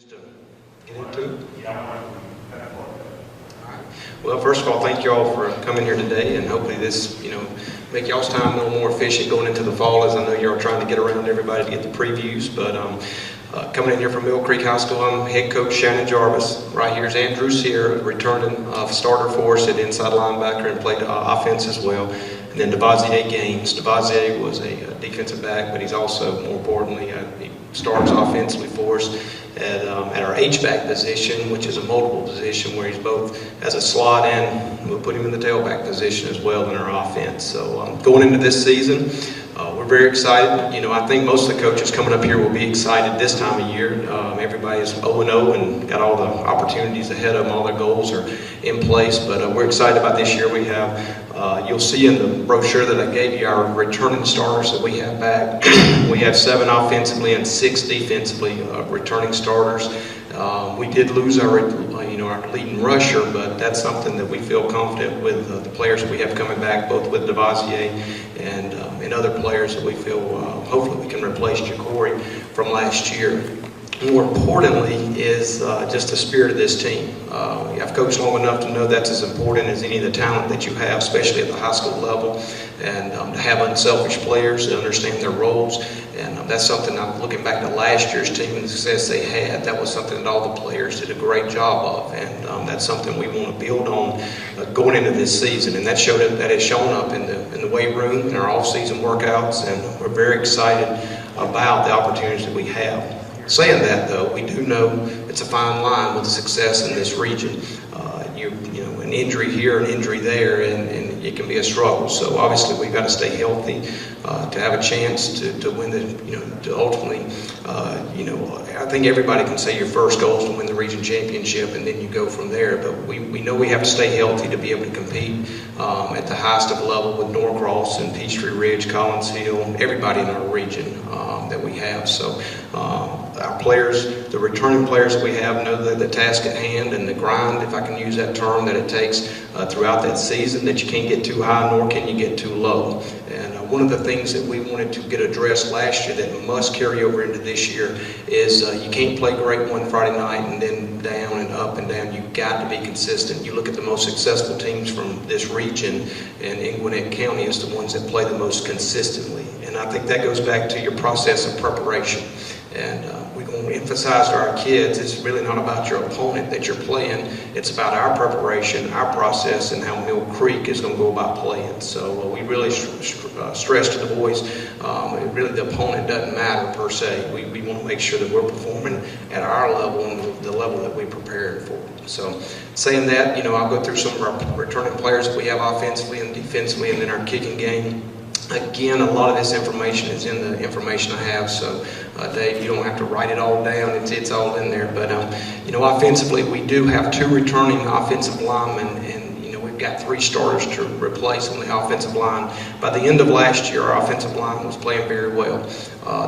To get into it? Well, first of all, thank you all for coming here today, and hopefully this, make y'all's time a little more efficient going into the fall, as I know you're trying to get around everybody to get the previews. But coming in here from Mill Creek High School, I'm head coach Shannon Jarvis. Right here is Andrew Sear, returning starter for us at inside linebacker and played offense as well. And then Devontae Gaines. Devontae was a defensive back, but he's also, more importantly, he starts offensively for us at our H-back position, which is a multiple position where he's both as a slot and we'll put him in the tailback position as well in our offense. So going into this season, we're very excited. I think most of the coaches coming up here will be excited this time of year. Everybody is 0-0 and got all the opportunities ahead of them. All their goals are in place, but we're excited about this year. We have, you'll see in the brochure that I gave you, our returning starters that we have back. We have 7 offensively and 6 defensively returning starters. We did lose our leading rusher, but that's something that we feel confident with the players that we have coming back, both with Devontae and other players that we feel hopefully we can replace Ja'Cory from last year. More importantly is just the spirit of this team. I've coached long enough to know that's as important as any of the talent that you have, especially at the high school level, and to have unselfish players that understand their roles. And that's something I'm looking back to last year's team and the success they had. That was something that all the players did a great job of, and that's something we want to build on going into this season. And that has shown up in the weight room, in our off-season workouts, and we're very excited about the opportunities that we have. Saying that, though, we do know it's a fine line with success in this region. An injury here, an injury there, and it can be a struggle. So obviously we've got to stay healthy to have a chance to win to ultimately, I think everybody can say your first goal is to win the region championship, and then you go from there. But we know we have to stay healthy to be able to compete at the highest of level with Norcross and Peachtree Ridge, Collins Hill, everybody in our region that we have. So our players, the returning players that we have, know the task at hand and the grind, if I can use that term, that it takes throughout that season, that you can't get too high nor can you get too low. And one of the things that we wanted to get addressed last year that must carry over into this year is you can't play great one Friday night and then down and up and down. You've got to be consistent. You look at the most successful teams from this region and in Gwinnett County is the ones that play the most consistently. And I think that goes back to your process of preparation. And we're going to emphasize to our kids, it's really not about your opponent that you're playing. It's about our preparation, our process, and how Mill Creek is going to go about playing. So we really stress to the boys, really the opponent doesn't matter per se. We want to make sure that we're performing at our level and the level that we prepared for. So saying that, I'll go through some of our returning players that we have offensively and defensively, and then our kicking game. Again, a lot of this information is in the information I have, so Dave, you don't have to write it all down. It's all in there. But offensively, we do have 2 returning offensive linemen, and we've got 3 starters to replace on the offensive line. By the end of last year, our offensive line was playing very well.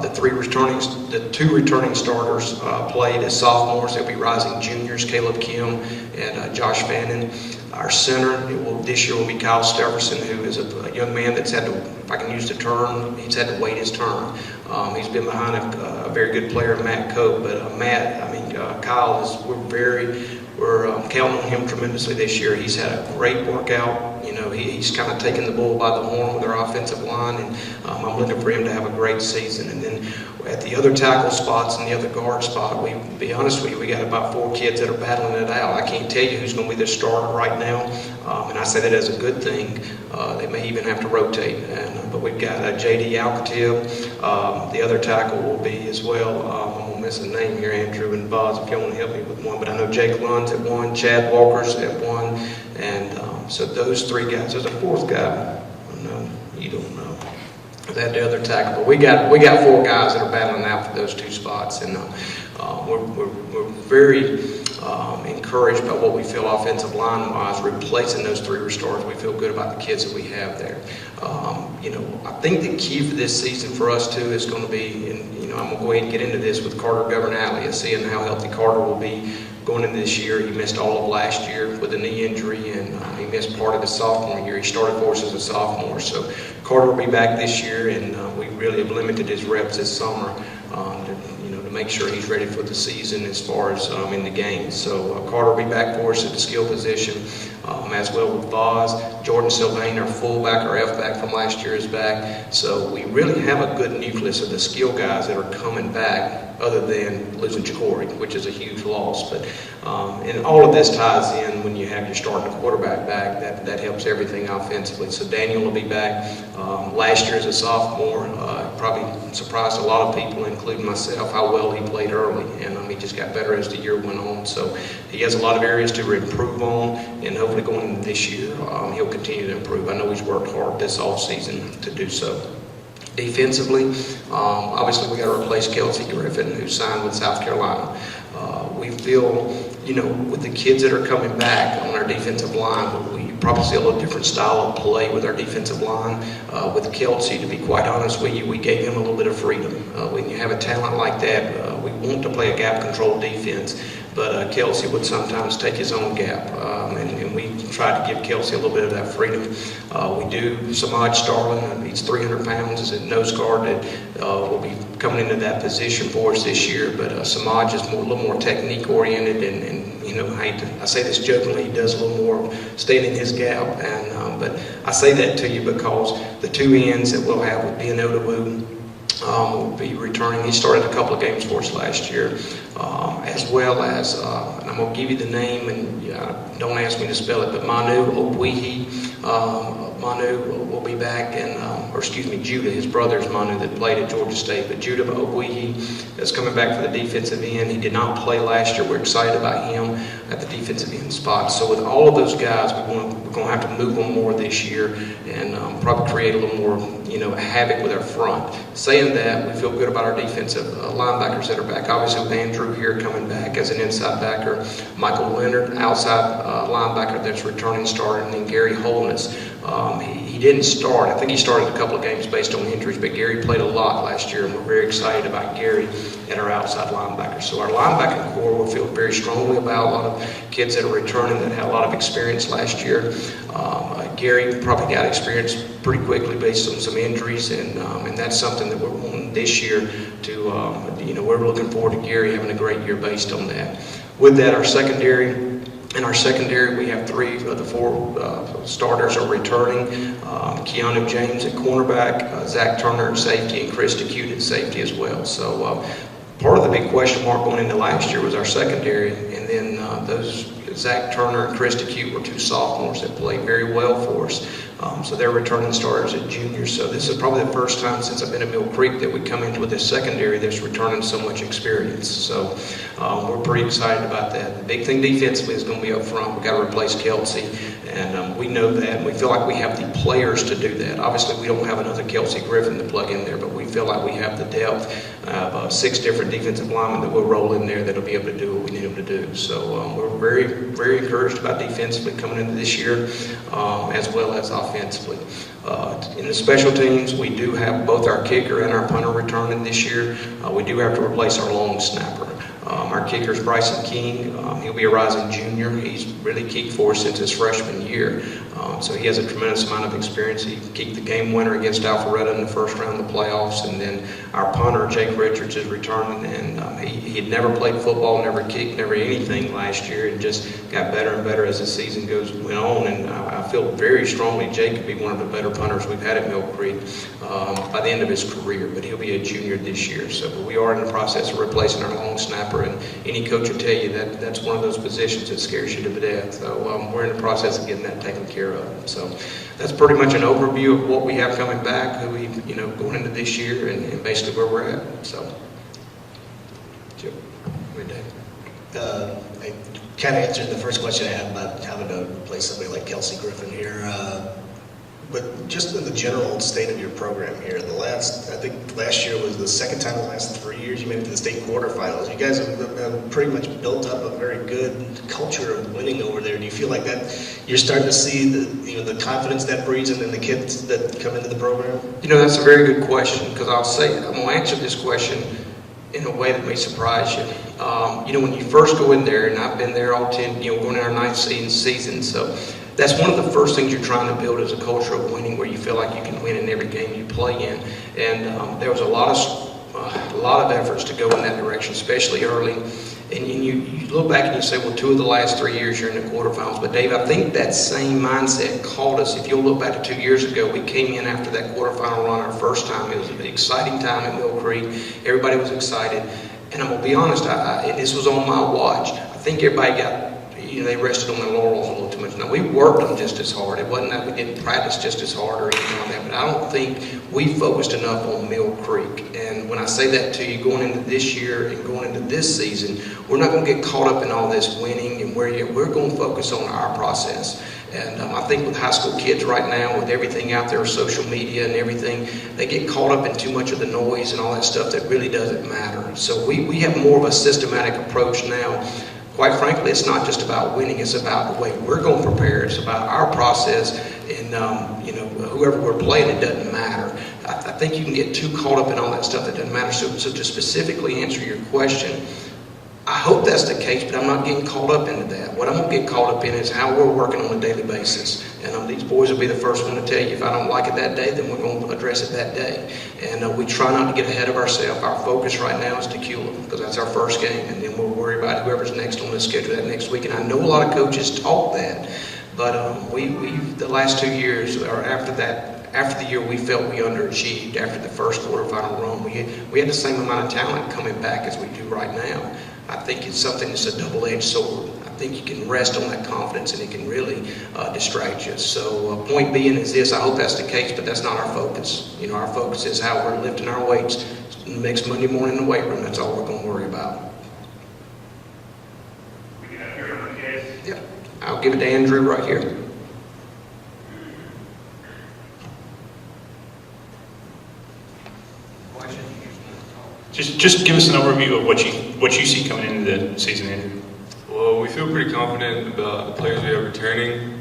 The 2 returning starters played as sophomores. They'll be rising juniors, Caleb Kim and Josh Fannin. Our center this year will be Kyle Stefferson, who is a young man that's had to, if I can use the term, he's had to wait his turn. He's been behind a very good player, Matt Cope, but Kyle we're counting on him tremendously this year. He's had a great workout. He's kind of taken the bull by the horn with our offensive line, and I'm looking for him to have a great season. And then at the other tackle spots and the other guard spot, to be honest with you, we got about 4 kids that are battling it out. I can't tell you who's going to be the starter right now, and I say that as a good thing. They may even have to rotate, but we've got J.D. Alcative. The other tackle will be as well. I'm going to miss a name here, Andrew and Boz, if you want to help me with one. But I know Jake Lund's at 1, Chad Walker's at 1, and so those 3 guys. There's a 4th guy. No, you don't know. That the other tackle, but we got 4 guys that are battling out for those 2 spots, and we're very encouraged by what we feel offensive line wise, replacing those 3 restarts. We feel good about the kids that we have there. I think the key for this season for us too is going to be, and I'm going to go ahead and get into this with Carter Governale, seeing how healthy Carter will be going into this year. He missed all of last year with a knee injury, and he missed part of his sophomore year. He started for us as a sophomore, so Carter will be back this year, and we really have limited his reps this summer to make sure he's ready for the season as far as in the game. So Carter will be back for us at the skill position, as well with Voz. Jordan Sylvain, our fullback, our F-back from last year, is back. So we really have a good nucleus of the skill guys that are coming back, other than losing Jacory, which is a huge loss. But and all of this ties in when you have your starting quarterback back. That helps everything offensively. So Daniel will be back. Last year as a sophomore, probably surprised a lot of people, including myself, how well he played early, and he just got better as the year went on. So he has a lot of areas to improve on, and hopefully going into this year, he'll continue to improve. I know he's worked hard this offseason to do so. Defensively, obviously we got to replace Kelsey Griffin, who signed with South Carolina. We feel, with the kids that are coming back on our defensive line, we probably see a little different style of play with our defensive line. With Kelsey, to be quite honest with you, we gave him a little bit of freedom. When you have a talent like that, we want to play a gap-controlled defense, but Kelsey would sometimes take his own gap, and we tried to give Kelsey a little bit of that freedom. We do Samaj Starling, he's 300 pounds, is a nose guard that will be coming into that position for us this year, but Samaj is a little more technique-oriented, and I say this jokingly, he does a little more staying in his gap, but I say that to you because the two ends that we'll have with Ben Odawu will be returning. He started a couple of games for us last year, as well as, and I'm going to give you the name, and don't ask me to spell it, but Manu Obwihi. Manu will be back, and Judah, his brother's Manu that played at Georgia State, but Judah Obwihi is coming back for the defensive end. He did not play last year. We're excited about him at the defensive end spot. So with all of those guys, we're going to have to move them more this year and probably create a little more, havoc with our front. Saying that, we feel good about our defensive linebackers that are back. Obviously, with Andrew here coming back as an inside backer, Michael Leonard, outside linebacker that's returning starter, and then Gary Holness. He didn't start. I think he started a couple of games based on injuries, but Gary played a lot last year, and we're very excited about Gary and our outside linebackers. So our linebacking core we feel very strongly about. A lot of kids that are returning that had a lot of experience last year. Gary probably got experience pretty quickly based on some injuries, and that's something that we're wanting this year to, we're looking forward to Gary having a great year based on that. With that, our secondary, we have 3 of the 4 starters are returning. Keanu James at cornerback, Zach Turner at safety, and Chris DeCute at safety as well. So part of the big question mark going into last year was our secondary, and then those Zach Turner and Chris DeCute were 2 sophomores that played very well for us. So they're returning starters at juniors. So this is probably the first time since I've been at Mill Creek that we come into with this secondary that's returning so much experience. So we're pretty excited about that. The big thing defensively is going to be up front. We've got to replace Kelsey, and we know that, and we feel like we have the players to do that. Obviously, we don't have another Kelsey Griffin to plug in there, but we feel like we have the depth of 6 different defensive linemen that will roll in there that'll be able to do what we need them to do. So we're very, very encouraged about defensively coming into this year, as well as offensively. In the special teams, we do have both our kicker and our punter returning this year. We do have to replace our long snapper. Our kicker is Bryson King. He'll be a rising junior. He's really kicked for us since his freshman year. So he has a tremendous amount of experience. He kicked the game winner against Alpharetta in the first round of the playoffs. And then our punter, Jake Richards, is returning. And he had never played football, never kicked, never anything last year, and just got better and better as the season went on. And I feel very strongly Jake could be one of the better punters we've had at Mill Creek by the end of his career. But he'll be a junior this year. So we are in the process of replacing our long snapper. And any coach will tell you that that's one of those positions that scares you to death. So we're in the process of getting that taken care of. So that's pretty much an overview of what we have coming back, who we, going into this year, and basically where we're at. So, Joe, I kind of answered the first question I had about having to replace somebody like Kelsey Griffin here. But just in the general state of your program here, I think last year was the second time in the last 3 years you made it to the state quarterfinals. You guys have pretty much built up a very good culture of winning over there. Do you feel like that you're starting to see the confidence that breeds in the kids that come into the program? That's a very good question, because I'm going to answer this question in a way that may surprise you. When you first go in there, and I've been there all 10, going in our 9th season, so that's one of the first things you're trying to build is a culture of winning where you feel like you can win in every game you play in. And there was a lot of a lot of efforts to go in that direction, especially early. And you look back and you say, well, 2 of the last 3 years you're in the quarterfinals. But Dave, I think that same mindset called us. If you'll look back to 2 years ago, we came in after that quarterfinal run our first time. It was an exciting time at Mill Creek. Everybody was excited. And I'm going to be honest, this was on my watch. I think everybody they rested on their laurels a little too much. Now, we worked them just as hard. It wasn't that we didn't practice just as hard or anything like that, but I don't think we focused enough on Mill Creek. And when I say that to you, going into this year and going into this season, we're not going to get caught up in all this winning and we're going to focus on our process. And I think with high school kids right now, with everything out there, social media and everything, they get caught up in too much of the noise and all that stuff that really doesn't matter. So we have more of a systematic approach now. Quite frankly, it's not just about winning, it's about the way we're going to prepare. It's about our process, and whoever we're playing, it doesn't matter. I think you can get too caught up in all that stuff that doesn't matter. So to specifically answer your question, I hope that's the case, but I'm not getting caught up into that. What I'm going to get caught up in is how we're working on a daily basis. And these boys will be the first one to tell you, if I don't like it that day, then we're going to address it that day. And we try not to get ahead of ourselves. Our focus right now is Tequila, because that's our first game. And then we'll worry about whoever's next on the schedule that next week. And I know a lot of coaches taught that. But we the last 2 years, or after the year we felt we underachieved after the first quarterfinal run, we had the same amount of talent coming back as we do right now. I think it's something that's a double-edged sword. I think you can rest on that confidence and it can really distract you. So point being is this, I hope that's the case, but that's not our focus. Our focus is how we're lifting our weights next Monday morning in the weight room. That's all we're going to worry about. We can have your own case. Yeah, I'll give it to Andrew right here. Just give us an overview of what you see coming into the season, Andrew. Well, we feel pretty confident about the players we have returning.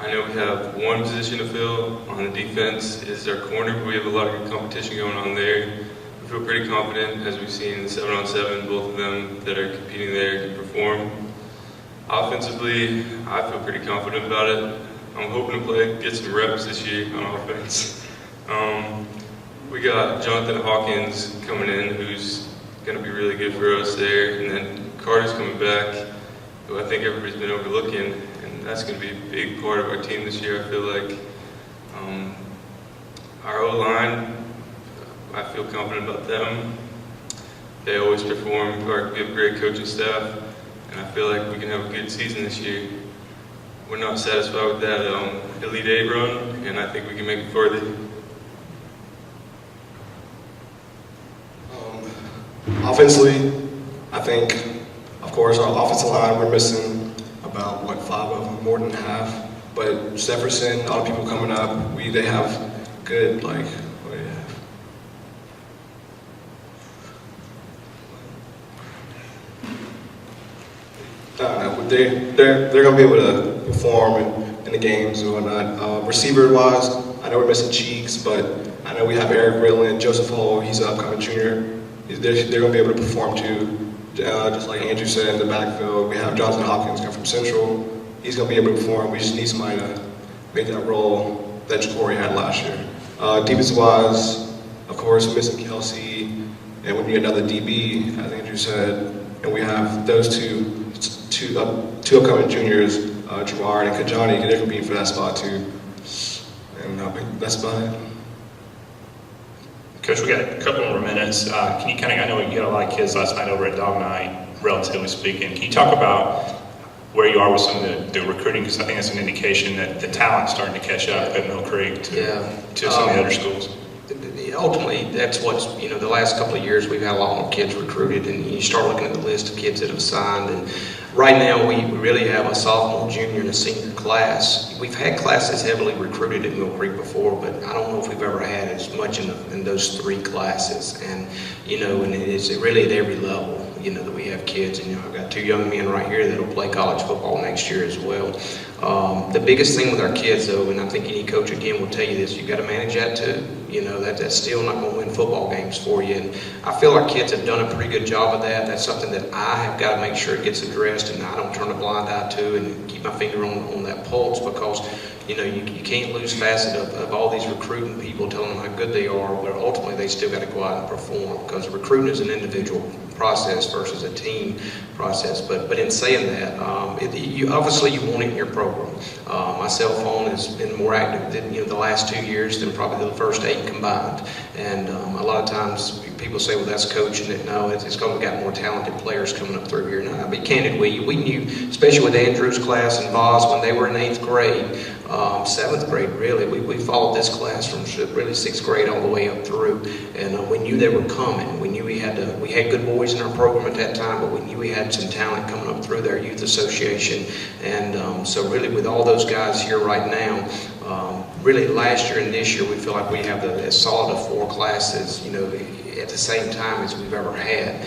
I know we have one position to fill on the defense is our corner, but we have a lot of good competition going on there. We feel pretty confident, as we've seen in the 7-on-7, both of them that are competing there can perform. Offensively, I feel pretty confident about it. I'm hoping to get some reps this year on offense. We got Jonathan Hawkins coming in, who's going to be really good for us there. And then Carter's coming back, who I think everybody's been overlooking. And that's going to be a big part of our team this year. I feel like our O-line, I feel confident about them. They always perform. We have a great coaching staff. And I feel like we can have a good season this year. We're not satisfied with that Elite Eight run, and I think we can make it further. Offensively, I think, of course, our offensive line, we're missing about, 5 of them, more than half. But Jefferson, all the people coming up, they have good, what do you have? I don't know, they're going to be able to perform in the games and whatnot. Receiver-wise, I know we're missing Cheeks, but I know we have Eric Rilland, Joseph Hall, he's an upcoming junior. They're going to be able to perform too. Just like Andrew said, in the backfield, we have Jonathan Hopkins come from Central. He's going to be able to perform. We just need somebody to make that role that Ja'Cory had last year. Defense-wise, of course, we're missing Kelsey, and we need another DB, as Andrew said. And we have those two upcoming juniors, Gerard and Kajani, they're competing for that spot too. And I think that's about it. Coach, we got a couple more minutes. Can you I know you got a lot of kids last night over at Dog Night, relatively speaking. Can you talk about where you are with some of the recruiting? Because I think that's an indication that the talent's starting to catch up at Mill Creek to some of the other schools. Ultimately, that's what's, the last couple of years we've had a lot more kids recruited, and you start looking at the list of kids that have signed. And right now, we really have a sophomore, junior, and a senior class. We've had classes heavily recruited at Mill Creek before, but I don't know if we've ever had as much in those 3 classes. And, and it's really at every level, that we have kids. And, I've got 2 young men right here that'll play college football next year as well. The biggest thing with our kids, though, and I think any coach again will tell you this, you got to manage that too. You know, that's still not going to win football games for you. And I feel our kids have done a pretty good job of that. That's something that I have got to make sure it gets addressed, and I don't turn a blind eye to and keep my finger on that pulse, because you know, you can't lose facet of all these recruiting people telling them how good they are, but ultimately they still got to go out and perform, because recruiting is an individual process versus a team process. But in saying that, obviously you want it in your program. My cell phone has been more active than the last 2 years than probably the first 8 combined. And a lot of times people say, well, that's coaching it. No, it's because we got more talented players coming up through here. Now, I'll be candid with you. We knew, especially with Andrew's class and Voss, when they were in 8th grade, 7th grade, really, we followed this class from really 6th grade all the way up through. And we knew they were coming. We knew we had good boys in our program at that time, but we knew we had some talent coming up through their youth association. And so really with all those guys here right now, really last year and this year, we feel like we have as solid of 4 classes, at the same time as we've ever had.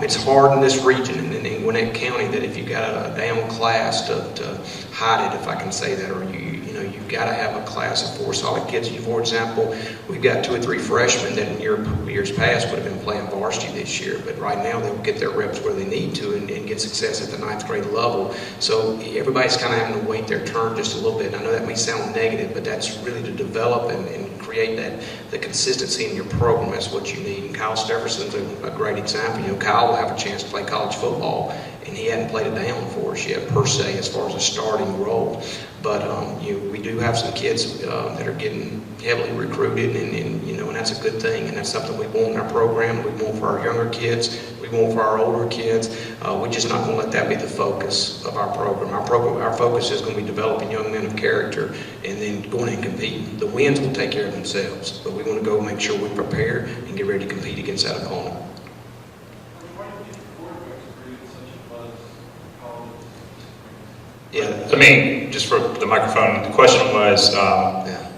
It's hard in this region and in Gwinnett County that if you've got a down class to hide it, if I can say that, or you've got to have a class of 4 solid kids. For example, we've got 2 or 3 freshmen that in years past would have been playing varsity this year, but right now they'll get their reps where they need to and get success at the 9th grade level. So everybody's kind of having to wait their turn just a little bit. I know that may sound negative, but that's really to develop and create the consistency in your program. That's what you need. And Kyle Stefferson's a great example. Kyle will have a chance to play college football, and he hadn't played a down for us yet, per se, as far as a starting role. But we do have some kids that are getting heavily recruited, and that's a good thing, and that's something we want in our program. We want for our younger kids. We want for our older kids. We're just not going to let that be the focus of our program. Our focus is going to be developing young men of character and then going and competing. The wins will take care of themselves, but we want to go make sure we prepare and get ready to compete against that opponent. Yeah, I mean, just for the microphone, the question was,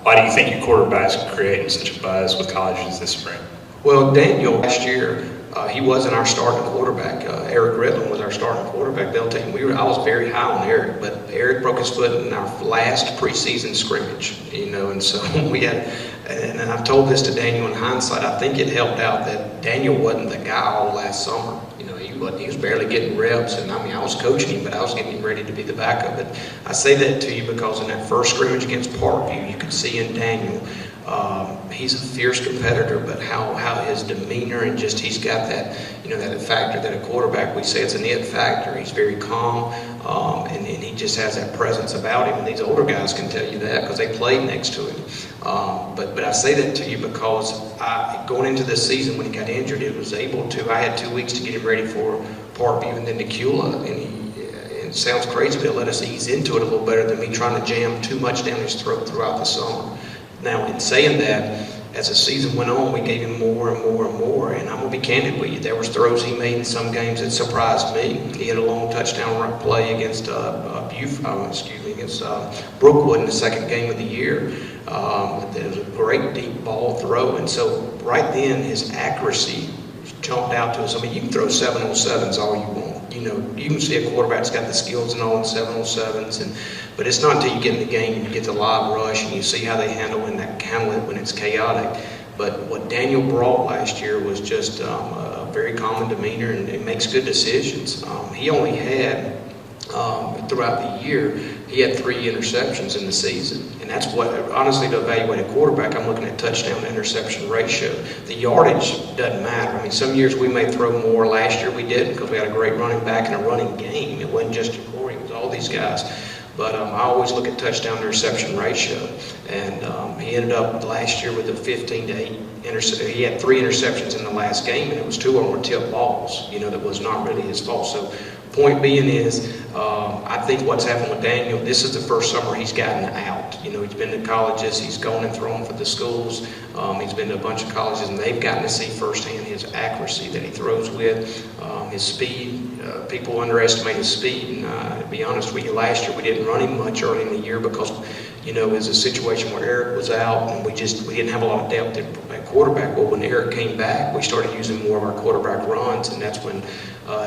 why do you think your quarterback's creating such a buzz with colleges this spring? Well, Daniel last year, he wasn't our starting quarterback. Eric Ridlin was our starting quarterback. They'll tell you, I was very high on Eric, but Eric broke his foot in our last preseason scrimmage, and so we had, and I've told this to Daniel in hindsight, I think it helped out that Daniel wasn't the guy all last summer. He was barely getting reps, and I was coaching him, but I was getting him ready to be the backup. But I say that to you because in that first scrimmage against Parkview, you could see in Daniel, he's a fierce competitor, but how his demeanor and just he's got that, that factor that a quarterback, we say it's an it factor. He's very calm, and he just has that presence about him. And these older guys can tell you that because they played next to him. But I say that to you because going into this season when he got injured, I had 2 weeks to get him ready for Parkview and then to Cula, and it sounds crazy, but it let us ease into it a little better than me trying to jam too much down his throat throughout the summer. Now, in saying that, as the season went on, we gave him more and more and more, and I'm going to be candid with you. There was throws he made in some games that surprised me. He had a long touchdown run play against Brookwood in the second game of the year. There was a great deep ball throw, and so right then his accuracy jumped out to us. I mean, you can throw 707s all you want. You can see a quarterback that's got the skills and all in 707s, but it's not until you get in the game and you get the live rush and you see how they handle it when it's chaotic. But what Daniel brought last year was just a very common demeanor, and it makes good decisions. He only had, throughout the year, he had 3 interceptions in the season. And that's what, honestly, to evaluate a quarterback, I'm looking at touchdown to interception ratio. The yardage doesn't matter. I mean, some years we may throw more. Last year we didn't because we had a great running back and a running game. It wasn't just Corey, it was all these guys. But I always look at touchdown to interception ratio. And he ended up last year with a 15-8 interception. He had 3 interceptions in the last game, and it was 2 of them were tip balls, that was not really his fault. So point being is, I think what's happened with Daniel, this is the first summer he's gotten out. He's been to colleges, he's gone and thrown for the schools, he's been to a bunch of colleges, and they've gotten to see firsthand his accuracy that he throws with, his speed. People underestimate his speed, and to be honest with you, last year we didn't run him much early in the year because, it was a situation where Eric was out, and we didn't have a lot of depth at quarterback. Well, when Eric came back, we started using more of our quarterback runs, and that's when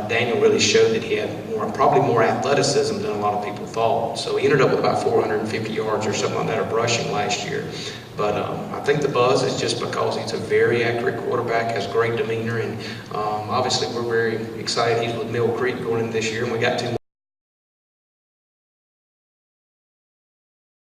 Daniel really showed that he had probably more athleticism than a lot of people thought. So he ended up with about 450 yards or something like that of rushing last year. But I think the buzz is just because he's a very accurate quarterback, has great demeanor, and obviously we're very excited. He's with Mill Creek going into this year, and we got 2